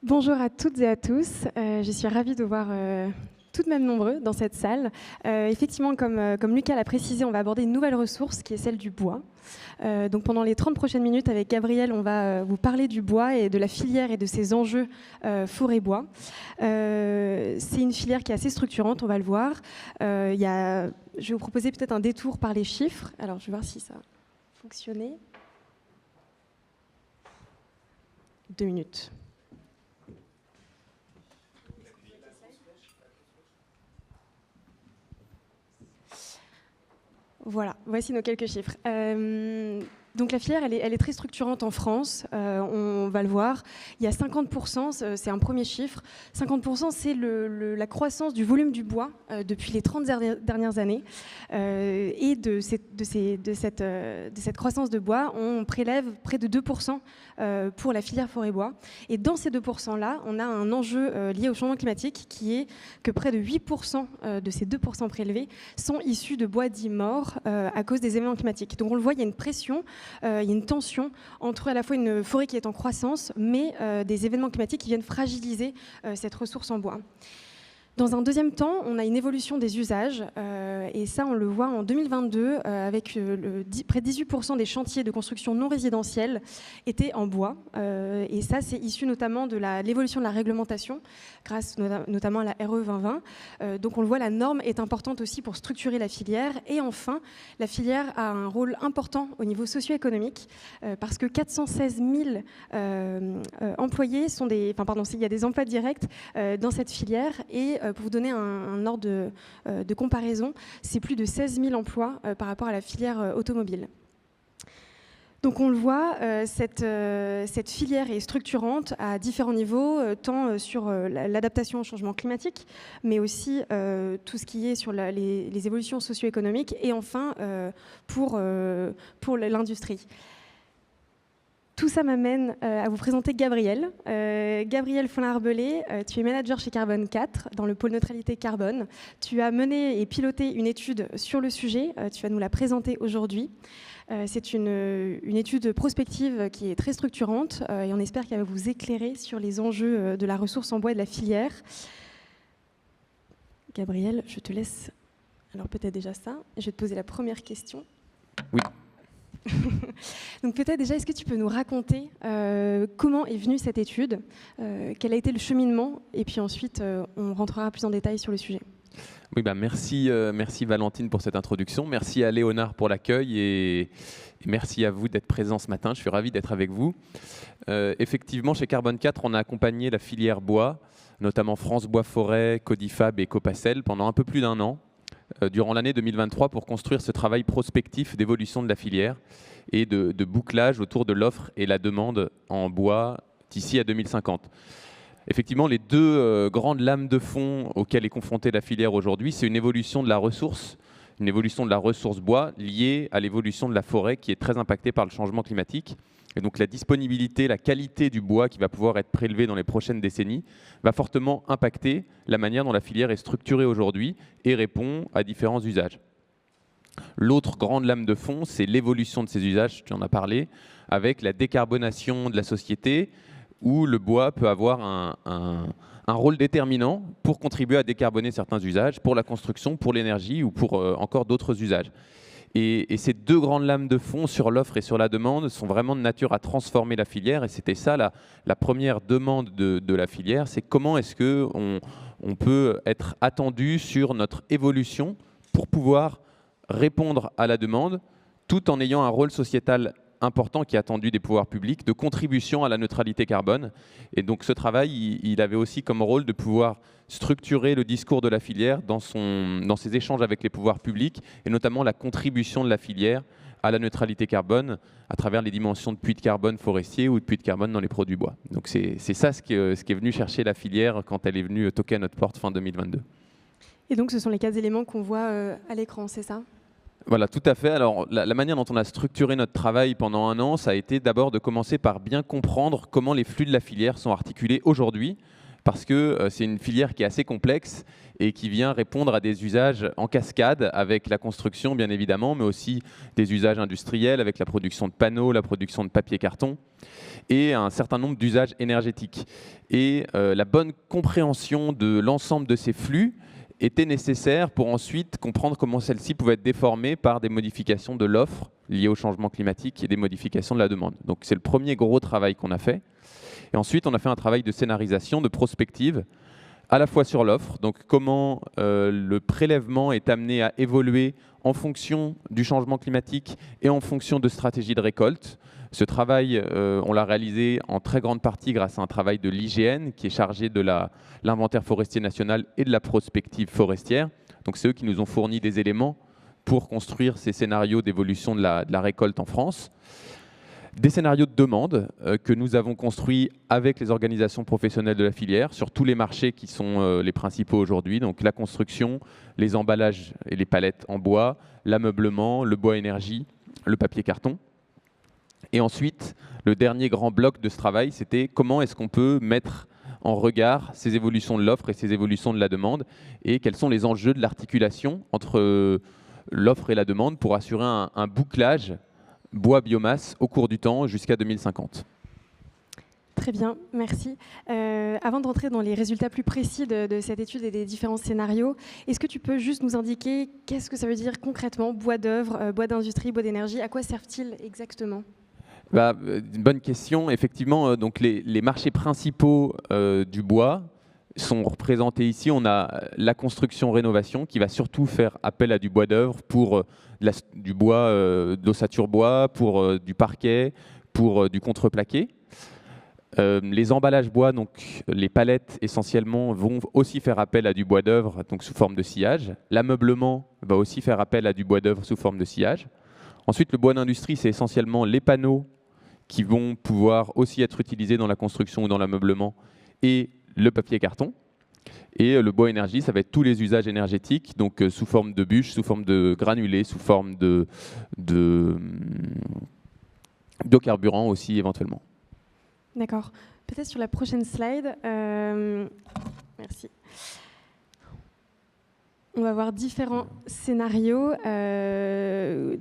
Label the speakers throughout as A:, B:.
A: Bonjour à toutes et à tous. Je suis ravie de voir tout de même nombreux dans cette salle. Effectivement, comme Lucas l'a précisé, on va aborder une nouvelle ressource qui est celle du bois. Donc pendant les 30 prochaines minutes avec Gabriel, on va vous parler du bois et de la filière et de ses enjeux forêt-bois. C'est une filière qui est assez structurante, on va le voir. Je vais vous proposer peut-être un détour par les chiffres. Alors je vais voir si ça a fonctionné. 2 minutes. Voilà, voici nos quelques chiffres. Donc la filière, elle est très structurante en France, on va le voir. Il y a 50%, c'est un premier chiffre, 50% c'est la croissance du volume du bois depuis les 30 dernières années. Et de cette croissance de bois, on prélève près de 2% pour la filière forêt-bois. Et dans ces 2%-là, on a un enjeu lié au changement climatique qui est que près de 8% de ces 2% prélevés sont issus de bois dits morts à cause des événements climatiques. Donc on le voit, il y a une pression, il y a une tension entre à la fois une forêt qui est en croissance, mais des événements climatiques qui viennent fragiliser cette ressource en bois. Dans un deuxième temps, on a une évolution des usages, et ça on le voit en 2022 avec près de 18% des chantiers de construction non résidentielle étaient en bois, et ça c'est issu notamment de l'évolution de la réglementation grâce notamment à la RE 2020. Donc on le voit, la norme est importante aussi pour structurer la filière. Et enfin, la filière a un rôle important au niveau socio-économique parce que 416 000 employés il y a des emplois directs dans cette filière. Et pour vous donner un ordre de comparaison, c'est plus de 16 000 emplois par rapport à la filière automobile. Donc on le voit, cette filière est structurante à différents niveaux, tant sur l'adaptation au changement climatique, mais aussi tout ce qui est sur les évolutions socio-économiques, et enfin pour l'industrie. Tout ça m'amène à vous présenter Gabriel. Gabriel Follin-Arbelé, tu es manager chez Carbone 4 dans le pôle neutralité carbone. Tu as mené et piloté une étude sur le sujet, tu vas nous la présenter aujourd'hui. C'est une étude prospective qui est très structurante et on espère qu'elle va vous éclairer sur les enjeux de la ressource en bois et de la filière. Gabriel, je te laisse. Alors peut-être déjà ça. Je vais te poser la première question.
B: Oui.
A: Donc peut-être déjà, est-ce que tu peux nous raconter comment est venue cette étude, quel a été le cheminement, et puis ensuite on rentrera plus en détail sur le sujet.
B: Oui, merci Valentine pour cette introduction, merci à Léonard pour l'accueil et merci à vous d'être présent ce matin, je suis ravi d'être avec vous. Effectivement, chez Carbone 4, on a accompagné la filière bois, notamment France Bois Forêt, Codifab et Copacel pendant un peu plus d'1 an. Durant l'année 2023 pour construire ce travail prospectif d'évolution de la filière et de bouclage autour de l'offre et la demande en bois d'ici à 2050. Effectivement, les deux grandes lames de fond auxquelles est confrontée la filière aujourd'hui, c'est une évolution de la ressource bois liée à l'évolution de la forêt qui est très impactée par le changement climatique. Et donc la disponibilité, la qualité du bois qui va pouvoir être prélevé dans les prochaines décennies va fortement impacter la manière dont la filière est structurée aujourd'hui et répond à différents usages. L'autre grande lame de fond, c'est l'évolution de ces usages, tu en as parlé, avec la décarbonation de la société, où le bois peut avoir un rôle déterminant pour contribuer à décarboner certains usages, pour la construction, pour l'énergie ou pour encore d'autres usages. Et ces deux grandes lames de fond sur l'offre et sur la demande sont vraiment de nature à transformer la filière. Et c'était ça la première demande de la filière, c'est comment est-ce qu'on peut être attendu sur notre évolution pour pouvoir répondre à la demande tout en ayant un rôle sociétal important qui est attendu des pouvoirs publics de contribution à la neutralité carbone. Et donc ce travail, il avait aussi comme rôle de pouvoir structurer le discours de la filière dans ses échanges avec les pouvoirs publics et notamment la contribution de la filière à la neutralité carbone à travers les dimensions de puits de carbone forestier ou de puits de carbone dans les produits bois. Donc c'est ça ce qui est venu chercher la filière quand elle est venue toquer à notre porte fin 2022.
A: Et donc ce sont les 4 éléments qu'on voit à l'écran, c'est ça ?
B: Voilà, tout à fait. Alors, la manière dont on a structuré notre travail pendant 1 an, ça a été d'abord de commencer par bien comprendre comment les flux de la filière sont articulés aujourd'hui, parce que c'est une filière qui est assez complexe et qui vient répondre à des usages en cascade avec la construction, bien évidemment, mais aussi des usages industriels avec la production de panneaux, la production de papier-carton et un certain nombre d'usages énergétiques. Et la bonne compréhension de l'ensemble de ces flux était nécessaire pour ensuite comprendre comment celle-ci pouvait être déformée par des modifications de l'offre liées au changement climatique et des modifications de la demande. Donc c'est le premier gros travail qu'on a fait. Et ensuite, on a fait un travail de scénarisation, de prospective, à la fois sur l'offre, donc comment le prélèvement est amené à évoluer en fonction du changement climatique et en fonction de stratégies de récolte. Ce travail, on l'a réalisé en très grande partie grâce à un travail de l'IGN qui est chargé de l'inventaire forestier national et de la prospective forestière. Donc c'est eux qui nous ont fourni des éléments pour construire ces scénarios d'évolution de la récolte en France. Des scénarios de demande que nous avons construits avec les organisations professionnelles de la filière sur tous les marchés qui sont les principaux aujourd'hui, donc la construction, les emballages et les palettes en bois, l'ameublement, le bois énergie, le papier carton. Et ensuite, le dernier grand bloc de ce travail, c'était comment est-ce qu'on peut mettre en regard ces évolutions de l'offre et ces évolutions de la demande et quels sont les enjeux de l'articulation entre l'offre et la demande pour assurer un bouclage bois-biomasse au cours du temps jusqu'à 2050.
A: Très bien, merci. Avant de rentrer dans les résultats plus précis de cette étude et des différents scénarios, est-ce que tu peux juste nous indiquer qu'est-ce que ça veut dire concrètement, bois d'œuvre, bois d'industrie, bois d'énergie? À quoi servent-ils exactement?
B: Une bonne question. Effectivement, donc les marchés principaux du bois sont représentés ici. On a la construction-rénovation qui va surtout faire appel à du bois d'œuvre pour du bois d'ossature bois, pour du parquet, pour du contreplaqué. Les emballages bois, donc les palettes essentiellement, vont aussi faire appel à du bois d'œuvre, donc sous forme de sciage. L'ameublement va aussi faire appel à du bois d'œuvre sous forme de sciage. Ensuite, le bois d'industrie, c'est essentiellement les panneaux qui vont pouvoir aussi être utilisés dans la construction ou dans l'ameublement, et le papier carton. Et le bois énergie, ça va être tous les usages énergétiques, donc sous forme de bûches, sous forme de granulés, sous forme biocarburant aussi éventuellement.
A: D'accord. Peut-être sur la prochaine slide. Merci. On va voir différents scénarios.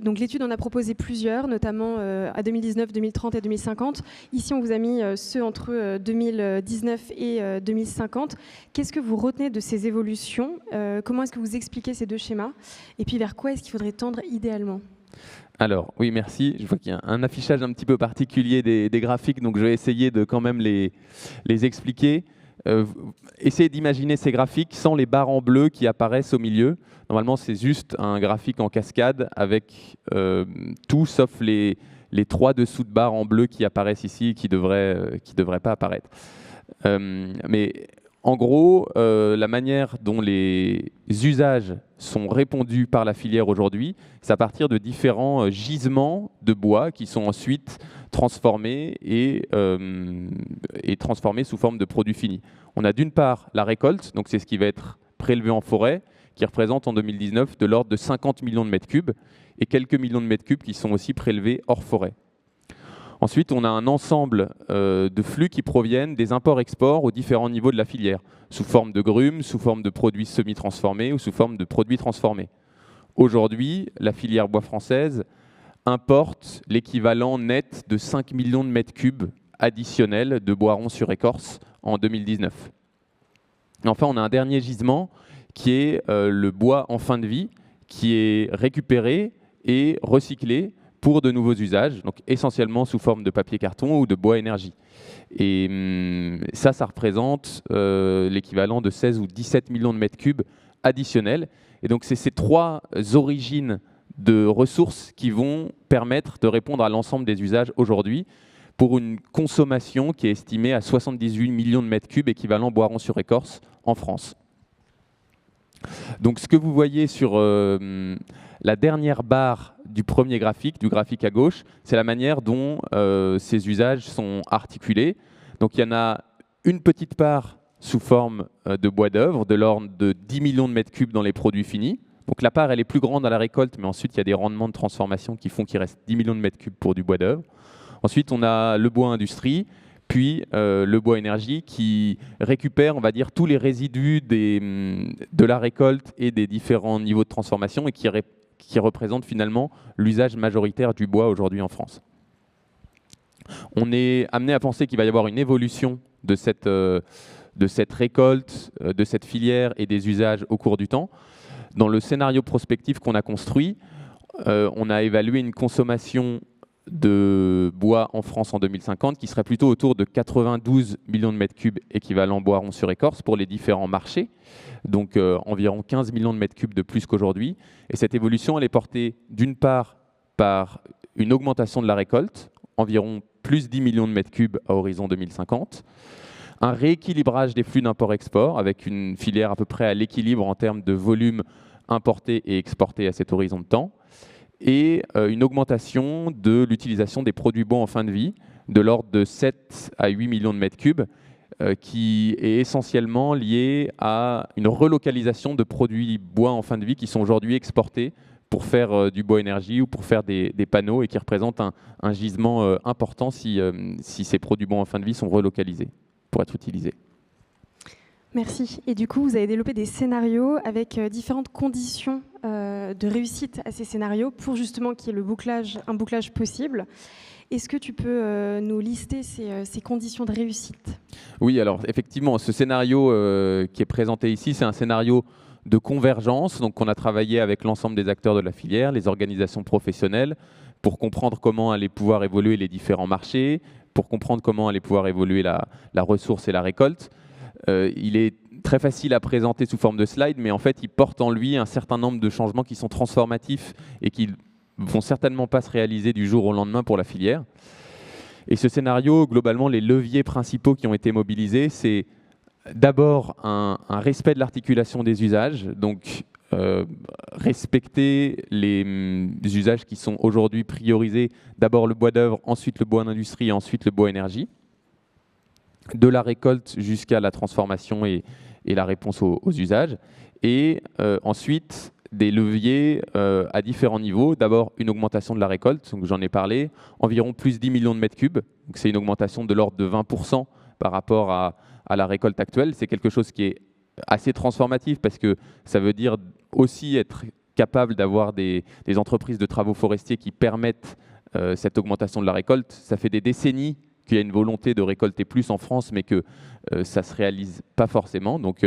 A: Donc l'étude en a proposé plusieurs, notamment à 2019, 2030 et 2050. Ici, on vous a mis ceux entre 2019 et 2050. Qu'est-ce que vous retenez de ces évolutions? Comment est-ce que vous expliquez ces deux schémas? Et puis vers quoi est-ce qu'il faudrait tendre idéalement?
B: Alors, oui, merci. Je vois qu'il y a un affichage un petit peu particulier des graphiques, donc je vais essayer de quand même les expliquer. Essayez d'imaginer ces graphiques sans les barres en bleu qui apparaissent au milieu. Normalement, c'est juste un graphique en cascade avec tout sauf les 3 dessous de barres en bleu qui apparaissent ici et qui devraient pas apparaître. Mais en gros, la manière dont les usages sont répondus par la filière aujourd'hui, c'est à partir de différents gisements de bois qui sont ensuite transformés et transformés sous forme de produits finis. On a d'une part la récolte, donc c'est ce qui va être prélevé en forêt, qui représente en 2019 de l'ordre de 50 millions de mètres cubes, et quelques millions de mètres cubes qui sont aussi prélevés hors forêt. Ensuite, on a un ensemble de flux qui proviennent des imports-exports aux différents niveaux de la filière, sous forme de grumes, sous forme de produits semi-transformés ou sous forme de produits transformés. Aujourd'hui, la filière bois française importe l'équivalent net de 5 millions de mètres cubes additionnels de bois rond sur écorce en 2019. Et enfin, on a un dernier gisement qui est le bois en fin de vie, qui est récupéré et recyclé pour de nouveaux usages, donc essentiellement sous forme de papier carton ou de bois énergie. Et ça représente l'équivalent de 16 ou 17 millions de mètres cubes additionnels. Et donc c'est ces 3 origines de ressources qui vont permettre de répondre à l'ensemble des usages aujourd'hui pour une consommation qui est estimée à 78 millions de mètres cubes équivalent bois rond sur écorce en France. Donc ce que vous voyez sur la dernière barre du premier graphique, du graphique à gauche, c'est la manière dont ces usages sont articulés. Donc il y en a une petite part sous forme de bois d'œuvre, de l'ordre de 10 millions de mètres cubes dans les produits finis. Donc la part, elle est plus grande à la récolte, mais ensuite il y a des rendements de transformation qui font qu'il reste 10 millions de mètres cubes pour du bois d'œuvre. Ensuite, on a le bois industrie, puis le bois énergie qui récupère, on va dire, tous les résidus de la récolte et des différents niveaux de transformation et qui représente finalement l'usage majoritaire du bois aujourd'hui en France. On est amené à penser qu'il va y avoir une évolution de cette récolte, de cette filière et des usages au cours du temps. Dans le scénario prospectif qu'on a construit, on a évalué une consommation de bois en France en 2050 qui serait plutôt autour de 92 millions de mètres cubes équivalent bois-rond sur écorce pour les différents marchés, donc environ 15 millions de mètres cubes de plus qu'aujourd'hui. Et cette évolution, elle est portée d'une part par une augmentation de la récolte, environ plus 10 millions de mètres cubes à horizon 2050, un rééquilibrage des flux d'import-export avec une filière à peu près à l'équilibre en termes de volume importé et exporté à cet horizon de temps, et une augmentation de l'utilisation des produits bois en fin de vie de l'ordre de 7 à 8 millions de mètres cubes, qui est essentiellement liée à une relocalisation de produits bois en fin de vie qui sont aujourd'hui exportés pour faire du bois énergie ou pour faire des panneaux et qui représentent un gisement important si ces produits bois en fin de vie sont relocalisés pour être utilisés.
A: Merci. Et du coup, vous avez développé des scénarios avec différentes conditions de réussite à ces scénarios pour justement qu'il y ait un bouclage possible. Est-ce que tu peux nous lister ces conditions de réussite?
B: Oui, alors effectivement, ce scénario qui est présenté ici, c'est un scénario de convergence. Donc, on a travaillé avec l'ensemble des acteurs de la filière, les organisations professionnelles, pour comprendre comment allaient pouvoir évoluer les différents marchés, pour comprendre comment allait pouvoir évoluer la ressource et la récolte. Il est très facile à présenter sous forme de slide, mais en fait, il porte en lui un certain nombre de changements qui sont transformatifs et qui vont certainement pas se réaliser du jour au lendemain pour la filière. Et ce scénario, globalement, les leviers principaux qui ont été mobilisés, c'est d'abord un respect de l'articulation des usages, donc respecter les usages qui sont aujourd'hui priorisés, d'abord le bois d'œuvre, ensuite le bois d'industrie, ensuite le bois énergie, de la récolte jusqu'à la transformation et la réponse aux usages, et ensuite des leviers à différents niveaux. D'abord une augmentation de la récolte, donc j'en ai parlé, environ plus 10 millions de mètres cubes, donc c'est une augmentation de l'ordre de 20% par rapport à la récolte actuelle. C'est quelque chose qui est assez transformatif parce que ça veut dire aussi être capable d'avoir des entreprises de travaux forestiers qui permettent cette augmentation de la récolte. Ça fait des décennies qu'il y a une volonté de récolter plus en France, mais que ça ne se réalise pas forcément. Donc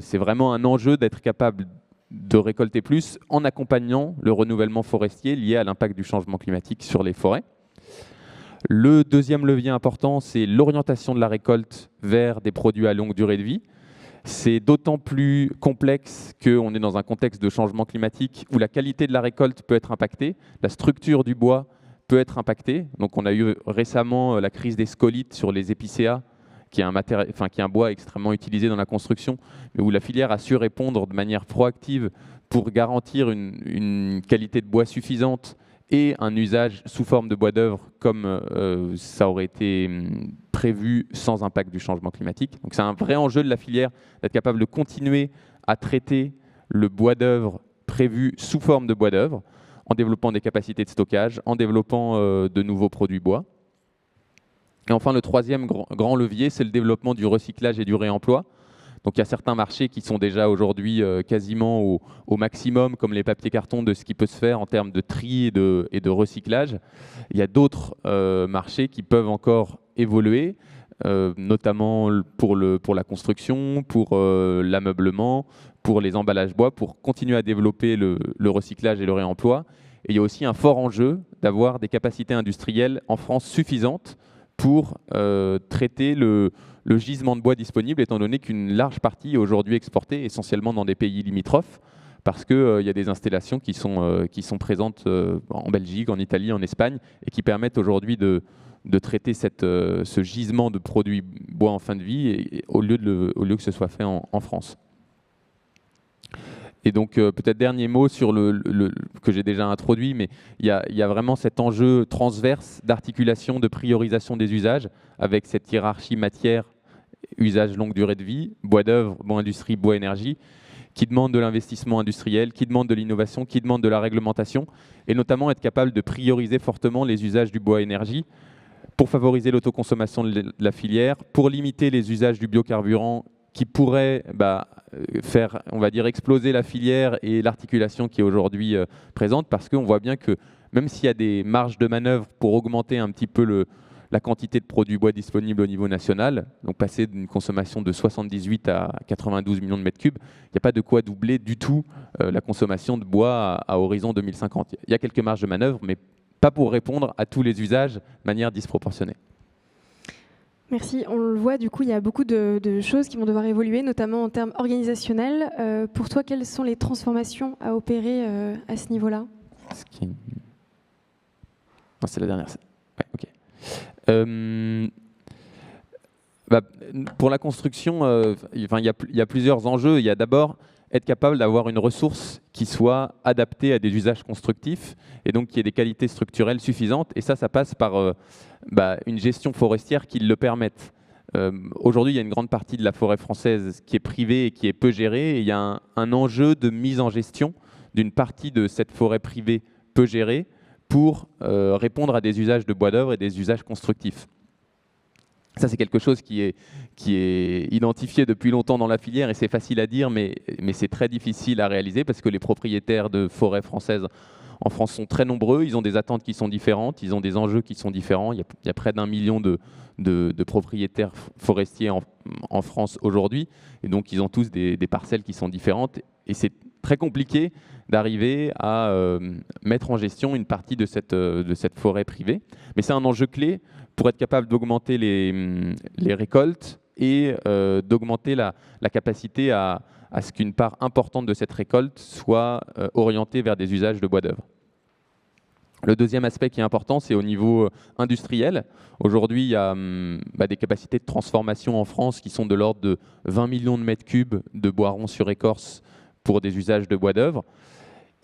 B: c'est vraiment un enjeu d'être capable de récolter plus en accompagnant le renouvellement forestier lié à l'impact du changement climatique sur les forêts. Le deuxième levier important, c'est l'orientation de la récolte vers des produits à longue durée de vie. C'est d'autant plus complexe qu'on est dans un contexte de changement climatique où la qualité de la récolte peut être impactée, la structure du bois peut être impactée. Donc on a eu récemment la crise des scolites sur les épicéas, qui est un bois extrêmement utilisé dans la construction, mais où la filière a su répondre de manière proactive pour garantir une qualité de bois suffisante et un usage sous forme de bois d'œuvre comme ça aurait été prévu sans impact du changement climatique. Donc c'est un vrai enjeu de la filière d'être capable de continuer à traiter le bois d'œuvre prévu sous forme de bois d'œuvre en développant des capacités de stockage, en développant de nouveaux produits bois. Et enfin, le troisième grand levier, c'est le développement du recyclage et du réemploi. Donc il y a certains marchés qui sont déjà aujourd'hui quasiment au maximum, comme les papiers cartons, de ce qui peut se faire en termes de tri et de recyclage. Il y a d'autres marchés qui peuvent encore évoluer, notamment pour la construction, pour l'ameublement, pour les emballages bois, pour continuer à développer le recyclage et le réemploi. Et il y a aussi un fort enjeu d'avoir des capacités industrielles en France suffisantes pour traiter le gisement de bois disponible, étant donné qu'une large partie est aujourd'hui exportée essentiellement dans des pays limitrophes, parce qu'il y a des installations qui sont présentes en Belgique, en Italie, en Espagne, et qui permettent aujourd'hui de traiter ce gisement de produits bois en fin de vie, au lieu que ce soit fait en France. Et donc, peut-être dernier mot sur que j'ai déjà introduit, mais il y a vraiment cet enjeu transverse d'articulation, de priorisation des usages, avec cette hiérarchie matière, usage longue durée de vie, bois d'œuvre, bois industrie, bois énergie, qui demande de l'investissement industriel, qui demande de l'innovation, qui demande de la réglementation, et notamment être capable de prioriser fortement les usages du bois énergie, pour favoriser l'autoconsommation de la filière, pour limiter les usages du biocarburant qui pourraient faire, on va dire, exploser la filière et l'articulation qui est aujourd'hui présente, parce qu'on voit bien que même s'il y a des marges de manœuvre pour augmenter un petit peu la quantité de produits bois disponibles au niveau national, donc passer d'une consommation de 78 à 92 millions de mètres cubes, il n'y a pas de quoi doubler du tout la consommation de bois à horizon 2050. Il y a quelques marges de manœuvre, mais pas pour répondre à tous les usages de manière disproportionnée.
A: Merci. On le voit, du coup, il y a beaucoup de choses qui vont devoir évoluer, notamment en termes organisationnels. Pour toi, quelles sont les transformations à opérer à ce niveau-là ?
B: Non, c'est la dernière. Ouais, ok. Pour la construction, il y a plusieurs enjeux. Il y a d'abord être capable d'avoir une ressource qui soit adaptée à des usages constructifs et donc qui ait des qualités structurelles suffisantes. Et ça passe par une gestion forestière qui le permette. Aujourd'hui, il y a une grande partie de la forêt française qui est privée et qui est peu gérée. Et il y a un enjeu de mise en gestion d'une partie de cette forêt privée peu gérée pour répondre à des usages de bois d'œuvre et des usages constructifs. Ça, c'est quelque chose qui est identifié depuis longtemps dans la filière et c'est facile à dire, mais c'est très difficile à réaliser parce que les propriétaires de forêts françaises en France sont très nombreux, ils ont des attentes qui sont différentes, ils ont des enjeux qui sont différents. Il y a près d'1 million de propriétaires forestiers en France aujourd'hui et donc ils ont tous des parcelles qui sont différentes et c'est très compliqué d'arriver à mettre en gestion une partie de cette forêt privée. Mais c'est un enjeu clé pour être capable d'augmenter les récoltes et d'augmenter la capacité à ce qu'une part importante de cette récolte soit orientée vers des usages de bois d'œuvre. Le deuxième aspect qui est important, c'est au niveau industriel. Aujourd'hui, il y a des capacités de transformation en France qui sont de l'ordre de 20 millions de mètres cubes de bois rond sur écorce pour des usages de bois d'œuvre.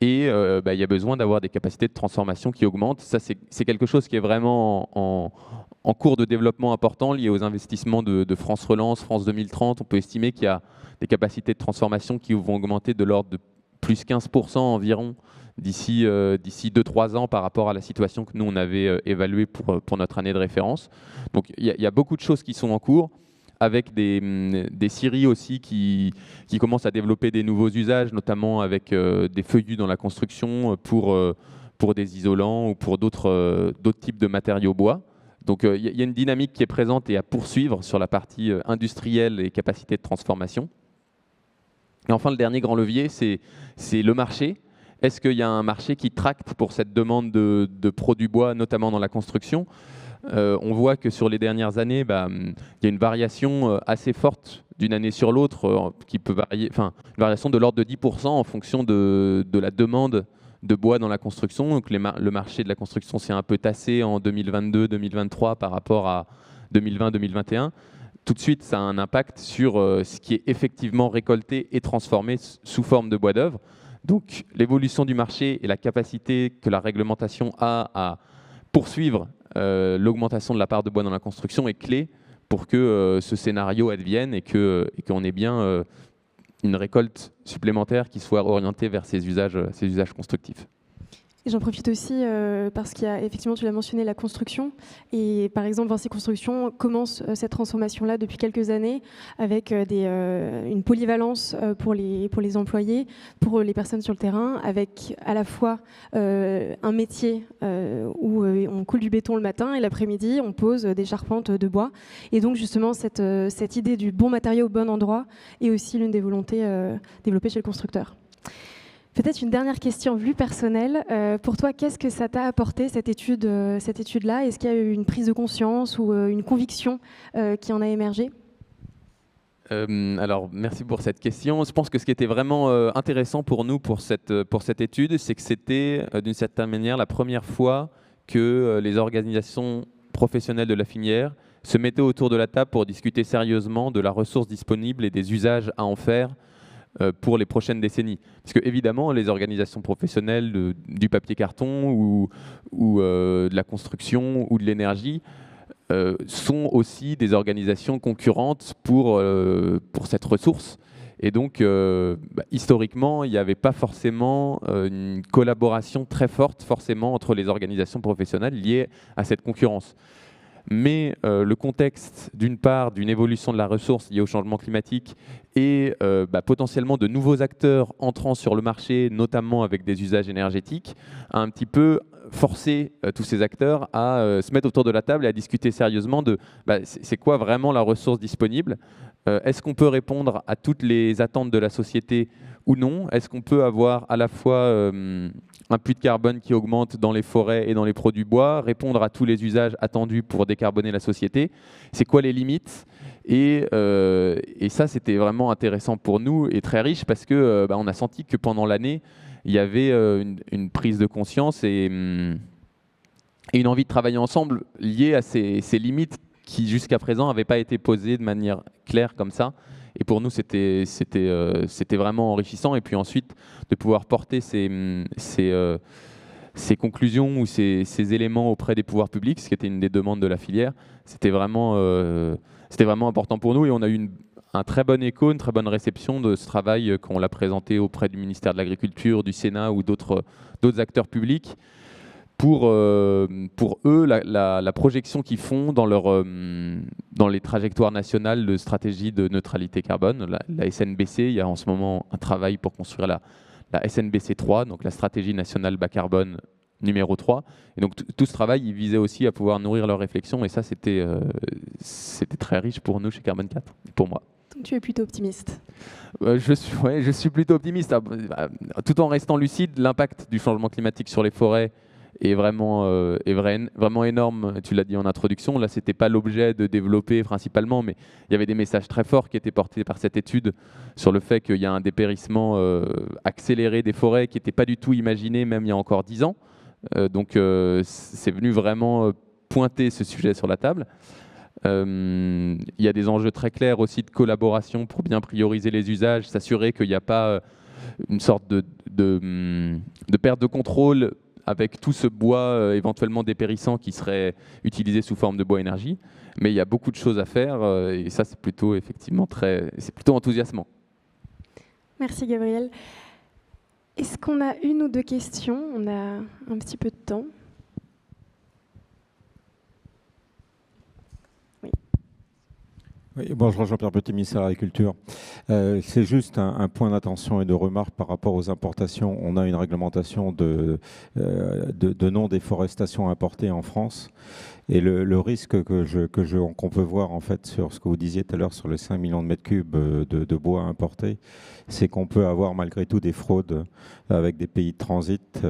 B: Et il y a besoin d'avoir des capacités de transformation qui augmentent. Ça, c'est quelque chose qui est vraiment en cours de développement important lié aux investissements de France Relance, France 2030. On peut estimer qu'il y a des capacités de transformation qui vont augmenter de l'ordre de plus 15% environ d'ici 2-3 ans par rapport à la situation que nous, on avait évaluée pour notre année de référence. Donc, il y a beaucoup de choses qui sont en cours, avec des scieries aussi qui commencent à développer des nouveaux usages, notamment avec des feuillus dans la construction pour des isolants ou pour d'autres types de matériaux bois. Donc il y a une dynamique qui est présente et à poursuivre sur la partie industrielle et capacité de transformation. Et enfin, le dernier grand levier, c'est le marché. Est-ce qu'il y a un marché qui tracte pour cette demande de produits bois, notamment dans la construction ? On voit que sur les dernières années, il y a une variation assez forte d'une année sur l'autre, qui peut varier, une variation de l'ordre de 10% en fonction de la demande de bois dans la construction. Donc le marché de la construction s'est un peu tassé en 2022-2023 par rapport à 2020-2021. Tout de suite, ça a un impact sur ce qui est effectivement récolté et transformé sous forme de bois d'œuvre. Donc l'évolution du marché et la capacité que la réglementation a à poursuivre l'augmentation de la part de bois dans la construction est clé pour que ce scénario advienne et qu'on ait bien une récolte supplémentaire qui soit orientée vers ces usages constructifs.
A: Et j'en profite aussi parce qu'il y a, effectivement, tu l'as mentionné, la construction. Et par exemple, Vinci Construction commence cette transformation-là depuis quelques années avec une polyvalence pour les employés, pour les personnes sur le terrain, avec à la fois un métier où on coule du béton le matin et l'après-midi, on pose des charpentes de bois. Et donc, justement, cette idée du bon matériau au bon endroit est aussi l'une des volontés développées chez le constructeur. Peut-être une dernière question plus personnelle. Pour toi, qu'est-ce que ça t'a apporté, cette étude-là ? Est-ce qu'il y a eu une prise de conscience ou une conviction qui en a émergé ?
B: Alors, merci pour cette question. Je pense que ce qui était vraiment intéressant pour nous, pour cette étude, c'est que c'était d'une certaine manière la première fois que les organisations professionnelles de la filière se mettaient autour de la table pour discuter sérieusement de la ressource disponible et des usages à en faire pour les prochaines décennies. Parce que évidemment, les organisations professionnelles du papier carton ou de la construction ou de l'énergie sont aussi des organisations concurrentes pour cette ressource. Et donc, historiquement, il n'y avait pas forcément une collaboration très forte forcément entre les organisations professionnelles liées à cette concurrence. mais le contexte, d'une part, d'une évolution de la ressource liée au changement climatique et potentiellement de nouveaux acteurs entrant sur le marché, notamment avec des usages énergétiques, a un petit peu forcé tous ces acteurs à se mettre autour de la table et à discuter sérieusement de c'est quoi vraiment la ressource disponible. Est-ce qu'on peut répondre à toutes les attentes de la société ou non? Est-ce qu'on peut avoir à la fois un puits de carbone qui augmente dans les forêts et dans les produits bois, répondre à tous les usages attendus pour décarboner la société? C'est quoi les limites? Et ça, c'était vraiment intéressant pour nous et très riche parce que on a senti que pendant l'année, il y avait une prise de conscience et une envie de travailler ensemble liée à ces limites qui jusqu'à présent n'avaient pas été posées de manière claire comme ça. Et pour nous, c'était vraiment enrichissant. Et puis ensuite, de pouvoir porter ces conclusions ou ces éléments auprès des pouvoirs publics, ce qui était une des demandes de la filière, c'était vraiment important pour nous. Et on a eu un très bon écho, une très bonne réception de ce travail quand on l'a présenté auprès du ministère de l'Agriculture, du Sénat ou d'autres acteurs publics. Pour eux, la projection qu'ils font dans les trajectoires nationales de stratégie de neutralité carbone, la SNBC, il y a en ce moment un travail pour construire la SNBC 3, donc la stratégie nationale bas carbone numéro 3. Et donc tout ce travail, il visait aussi à pouvoir nourrir leurs réflexions, et ça, c'était très riche pour nous chez Carbone 4, pour moi.
A: Donc tu es plutôt optimiste.
B: Je suis plutôt optimiste, tout en restant lucide. L'impact du changement climatique sur les forêts est vraiment énorme. Tu l'as dit en introduction, là c'était pas l'objet de développer principalement, mais il y avait des messages très forts qui étaient portés par cette étude sur le fait qu'il y a un dépérissement accéléré des forêts qui n'était pas du tout imaginé même il y a encore 10 ans. Donc c'est venu vraiment pointer ce sujet sur la table. Il y a des enjeux très clairs aussi de collaboration pour bien prioriser les usages, s'assurer qu'il n'y a pas une sorte de perte de contrôle avec tout ce bois éventuellement dépérissant qui serait utilisé sous forme de bois énergie. Mais il y a beaucoup de choses à faire et ça, c'est plutôt effectivement c'est plutôt enthousiasmant.
A: Merci Gabriel. Est-ce qu'on a une ou deux questions? On a un petit peu de temps.
C: Oui, bonjour, Jean-Pierre Petit, ministère de l'Agriculture. C'est juste un point d'attention et de remarque par rapport aux importations. On a une réglementation de non-déforestation importée en France. Et le risque qu'on peut voir en fait sur ce que vous disiez tout à l'heure sur les 5 millions de mètres cubes de bois importés, c'est qu'on peut avoir malgré tout des fraudes avec des pays de transit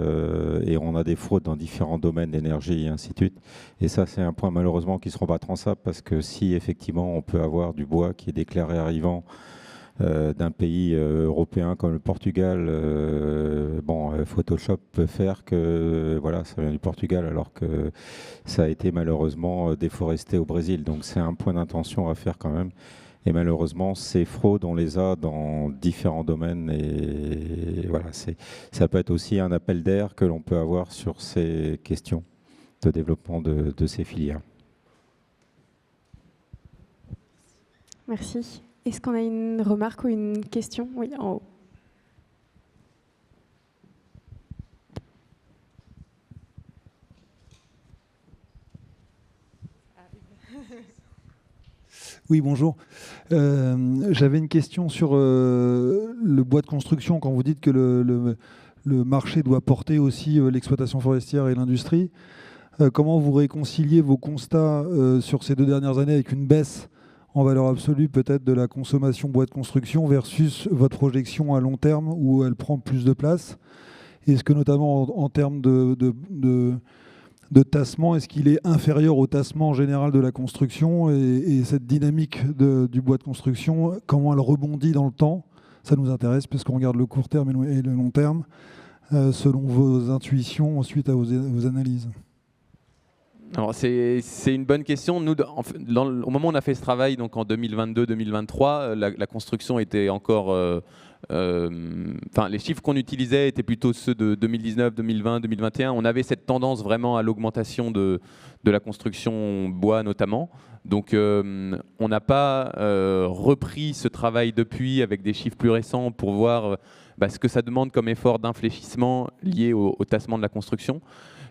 C: et on a des fraudes dans différents domaines d'énergie et ainsi de suite. Et ça, c'est un point malheureusement qui ne sera pas transable parce que si effectivement on peut avoir du bois qui est déclaré arrivant d'un pays européen comme le Portugal, Photoshop peut faire que voilà, ça vient du Portugal alors que ça a été malheureusement déforesté au Brésil. Donc c'est un point d'intention à faire quand même. Et malheureusement, ces fraudes, on les a dans différents domaines. Et voilà, ça peut être aussi un appel d'air que l'on peut avoir sur ces questions de développement de ces filières.
A: Merci. Est-ce qu'on a une remarque ou une question? Oui, en haut.
D: Oui, bonjour. J'avais une question sur le bois de construction. Quand vous dites que le marché doit porter aussi l'exploitation forestière et l'industrie, comment vous réconciliez vos constats sur ces 2 dernières années avec une baisse en valeur absolue peut-être de la consommation bois de construction versus votre projection à long terme où elle prend plus de place? Est-ce que notamment en termes de tassement, est-ce qu'il est inférieur au tassement en général de la construction et cette dynamique du bois de construction, comment elle rebondit dans le temps? Ça nous intéresse parce qu'on regarde le court terme et le long terme selon vos intuitions suite à vos analyses.
B: Alors c'est une bonne question. Nous, au moment où on a fait ce travail, donc en 2022-2023, la construction était encore... les chiffres qu'on utilisait étaient plutôt ceux de 2019, 2020, 2021. On avait cette tendance vraiment à l'augmentation de la construction bois notamment. Donc on n'a pas repris ce travail depuis avec des chiffres plus récents pour voir ce que ça demande comme effort d'infléchissement lié au tassement de la construction.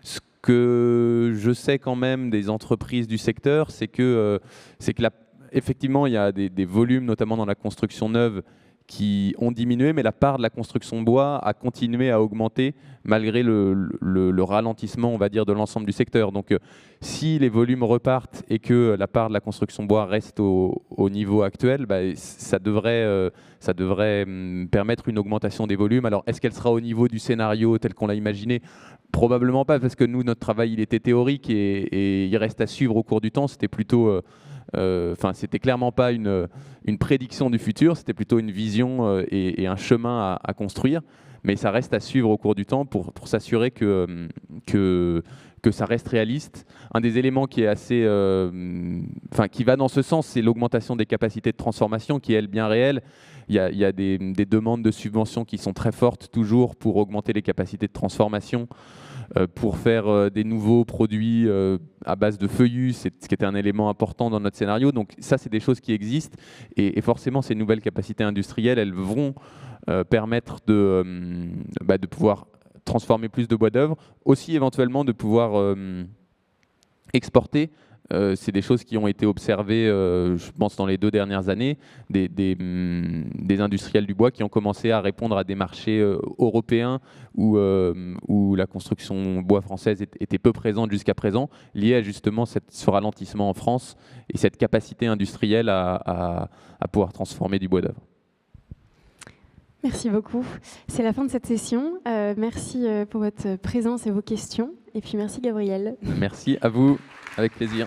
B: Ce que je sais quand même des entreprises du secteur, c'est que effectivement, il y a des volumes, notamment dans la construction neuve, qui ont diminué, mais la part de la construction bois a continué à augmenter malgré le ralentissement, on va dire, de l'ensemble du secteur. Donc, si les volumes repartent et que la part de la construction bois reste au niveau actuel, ça devrait permettre une augmentation des volumes. Alors, est-ce qu'elle sera au niveau du scénario tel qu'on l'a imaginé ? Probablement pas, parce que nous, notre travail, il était théorique et il reste à suivre au cours du temps. C'était plutôt... c'était clairement pas une prédiction du futur, c'était plutôt une vision et un chemin à construire. Mais ça reste à suivre au cours du temps pour s'assurer que ça reste réaliste. Un des éléments qui est assez, qui va dans ce sens, c'est l'augmentation des capacités de transformation qui est, elle, bien réelle. Il y a des demandes de subventions qui sont très fortes toujours pour augmenter les capacités de transformation, pour faire des nouveaux produits à base de feuillus, ce qui était un élément important dans notre scénario. Donc ça, c'est des choses qui existent. Et forcément, ces nouvelles capacités industrielles, elles vont permettre de pouvoir transformer plus de bois d'œuvre, aussi éventuellement de pouvoir exporter. C'est des choses qui ont été observées, je pense, dans les 2 dernières années, des industriels du bois qui ont commencé à répondre à des marchés européens où la construction bois française était peu présente jusqu'à présent, liée à justement ce ralentissement en France et cette capacité industrielle à pouvoir transformer du bois d'œuvre.
A: Merci beaucoup. C'est la fin de cette session. Merci pour votre présence et vos questions. Et puis merci Gabriel.
B: Merci à vous, avec plaisir.